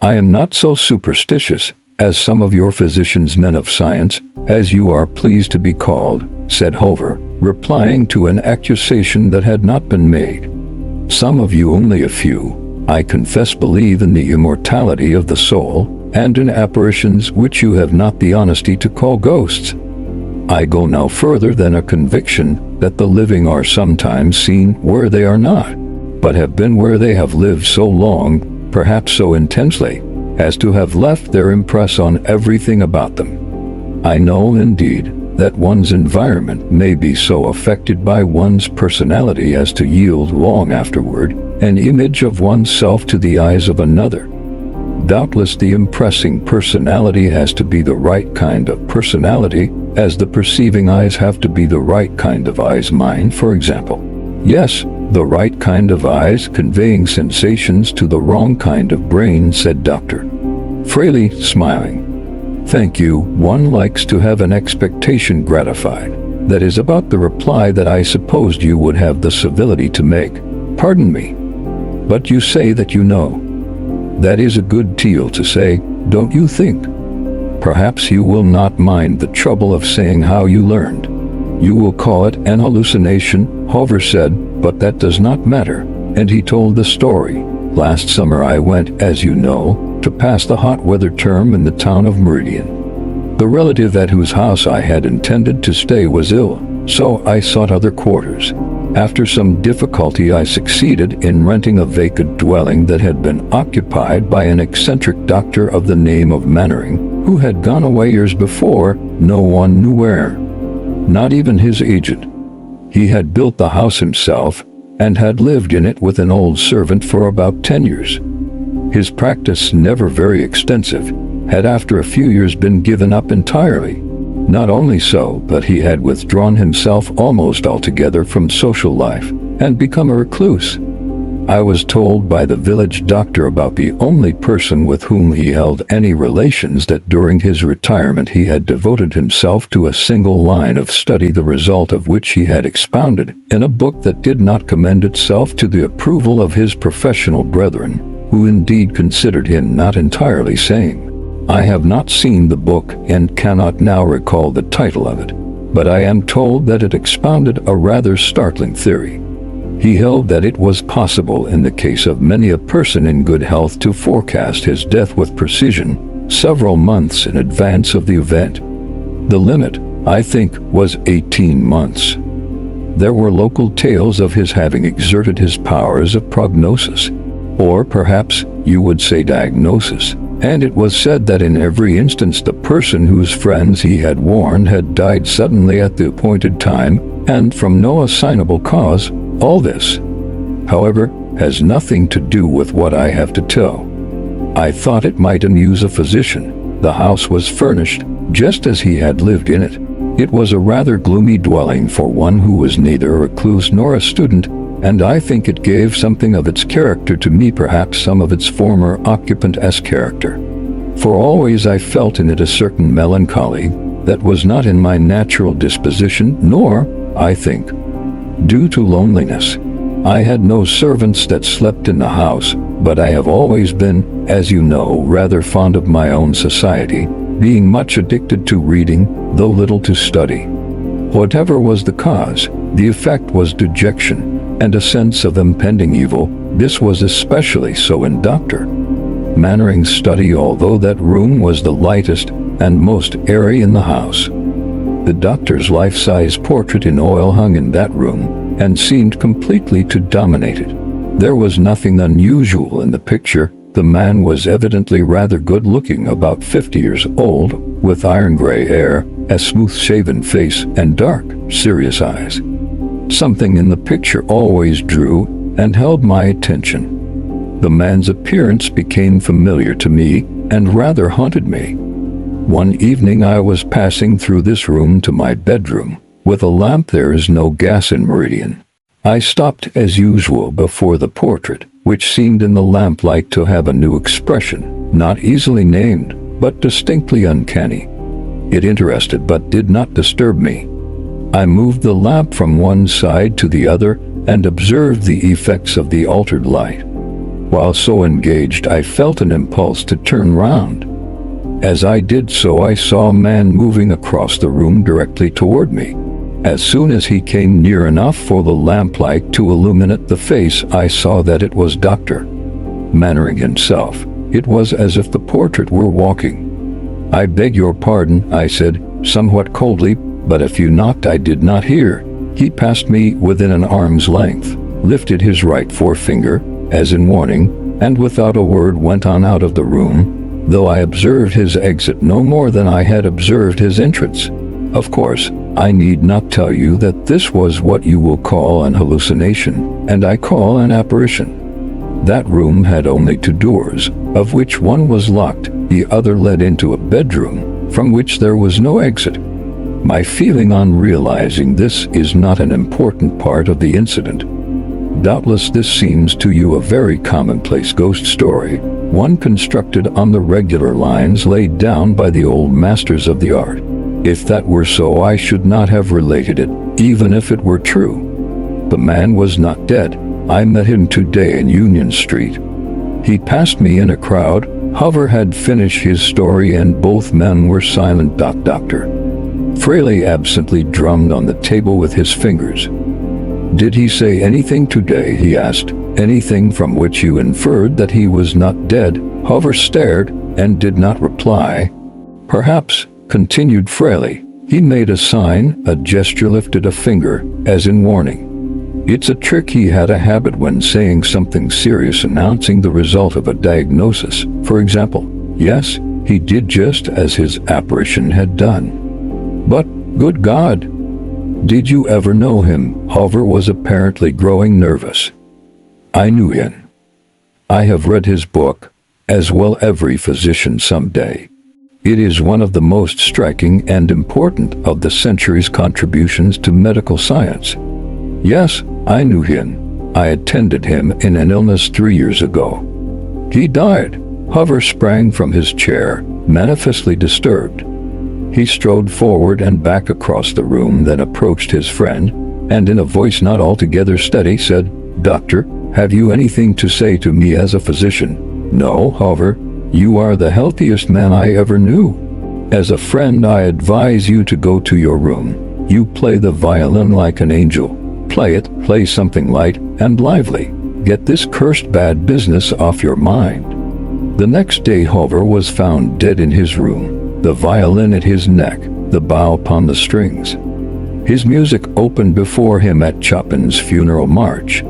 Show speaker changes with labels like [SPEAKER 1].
[SPEAKER 1] I am not so superstitious as some of your physicians, men of science, as you are pleased to be called, said Hover, replying to an accusation that had not been made. Some of you, only a few, I confess, believe in the immortality of the soul, and in apparitions which you have not the honesty to call ghosts. I go no further than a conviction that the living are sometimes seen where they are not, but have been where they have lived so long, perhaps so intensely, as to have left their impress on everything about them. I know, indeed, that one's environment may be so affected by one's personality as to yield long afterward an image of oneself to the eyes of another. Doubtless the impressing personality has to be the right kind of personality, as the perceiving eyes have to be the right kind of eyes. Mine, for example. Yes, the right kind of eyes conveying sensations to the wrong kind of brain, said Dr. Fraley, smiling. Thank you. One likes to have an expectation gratified. That is about the reply that I supposed you would have the civility to make. Pardon me. But you say that you know. That is a good deal to say, don't you think? Perhaps you will not mind the trouble of saying how you learned. You will call it an hallucination, Hover said, but that does not matter. And he told the story. Last summer I went, as you know, to pass the hot weather term in the town of Meridian. The relative at whose house I had intended to stay was ill, so I sought other quarters. After some difficulty I succeeded in renting a vacant dwelling that had been occupied by an eccentric doctor of the name of Mannering, who had gone away years before, no one knew where. Not even his agent. He had built the house himself, and had lived in it with an old servant for about 10 years. His practice, never very extensive, had after a few years been given up entirely. Not only so, but he had withdrawn himself almost altogether from social life, and become a recluse. I was told by the village doctor about the only person with whom he held any relations that during his retirement he had devoted himself to a single line of study, the result of which he had expounded in a book that did not commend itself to the approval of his professional brethren, who indeed considered him not entirely sane. I have not seen the book and cannot now recall the title of it, but I am told that it expounded a rather startling theory. He held that it was possible in the case of many a person in good health to forecast his death with precision, several months in advance of the event. The limit, I think, was 18 months. There were local tales of his having exerted his powers of prognosis, or perhaps you would say diagnosis, and it was said that in every instance the person whose friends he had warned had died suddenly at the appointed time, and from no assignable cause. All this, however, has nothing to do with what I have to tell. I thought it might amuse a physician. The house was furnished just as he had lived in it. It was a rather gloomy dwelling for one who was neither a recluse nor a student, and I think it gave something of its character to me, perhaps some of its former occupant's character. For always I felt in it a certain melancholy that was not in my natural disposition, nor, I think, due to loneliness. I had no servants that slept in the house, but I have always been, as you know, rather fond of my own society, being much addicted to reading, though little to study. Whatever was the cause, the effect was dejection, and a sense of impending evil. This was especially so in Dr. Mannering's study, although that room was the lightest and most airy in the house. The doctor's life-size portrait in oil hung in that room, and seemed completely to dominate it. There was nothing unusual in the picture. The man was evidently rather good-looking, about 50 years old, with iron-gray hair, a smooth-shaven face, and dark, serious eyes. Something in the picture always drew and held my attention. The man's appearance became familiar to me and rather haunted me. One evening I was passing through this room to my bedroom. With a lamp, there is no gas in Meridian. I stopped as usual before the portrait, which seemed in the lamplight to have a new expression, not easily named, but distinctly uncanny. It interested but did not disturb me. I moved the lamp from one side to the other and observed the effects of the altered light. While so engaged, I felt an impulse to turn round. As I did so, I saw a man moving across the room directly toward me. As soon as he came near enough for the lamplight to illuminate the face, I saw that it was Dr. Mannering himself. It was as if the portrait were walking. "I beg your pardon," I said, somewhat coldly, "but if you knocked, I did not hear." He passed me within an arm's length, lifted his right forefinger, as in warning, and without a word went on out of the room, though I observed his exit no more than I had observed his entrance. Of course, I need not tell you that this was what you will call an hallucination, and I call an apparition. That room had only 2 doors, of which one was locked, the other led into a bedroom, from which there was no exit. My feeling on realizing this is not an important part of the incident. Doubtless this seems to you a very commonplace ghost story, one constructed on the regular lines laid down by the old masters of the art. If that were so, I should not have related it, even if it were true. The man was not dead. I met him today in Union Street. He passed me in a crowd. Hover had finished his story and both men were silent. Doctor Fraley absently drummed on the table with his fingers. "Did he say anything today?" he asked. "Anything from which you inferred that he was not dead?" Hover stared and did not reply. "Perhaps," continued Fraley. He made a sign, a gesture, lifted a finger, as in warning. "It's a trick. He had a habit when saying something serious, announcing the result of a diagnosis. For example, yes, he did just as his apparition had done." "But, good God! Did you ever know him?" Hover was apparently growing nervous. "I knew him. I have read his book, as will every physician someday. It is one of the most striking and important of the century's contributions to medical science. Yes, I knew him. I attended him in an illness 3 years ago." "He died?" Hover sprang from his chair, manifestly disturbed. He strode forward and back across the room, then approached his friend, and in a voice not altogether steady said, "Doctor, have you anything to say to me as a physician?" "No, Hover. You are the healthiest man I ever knew. As a friend, I advise you to go to your room. You play the violin like an angel. Play it, play something light and lively. Get this cursed bad business off your mind." The next day Hover was found dead in his room, the violin at his neck, the bow upon the strings. His music opened before him at Chopin's funeral march,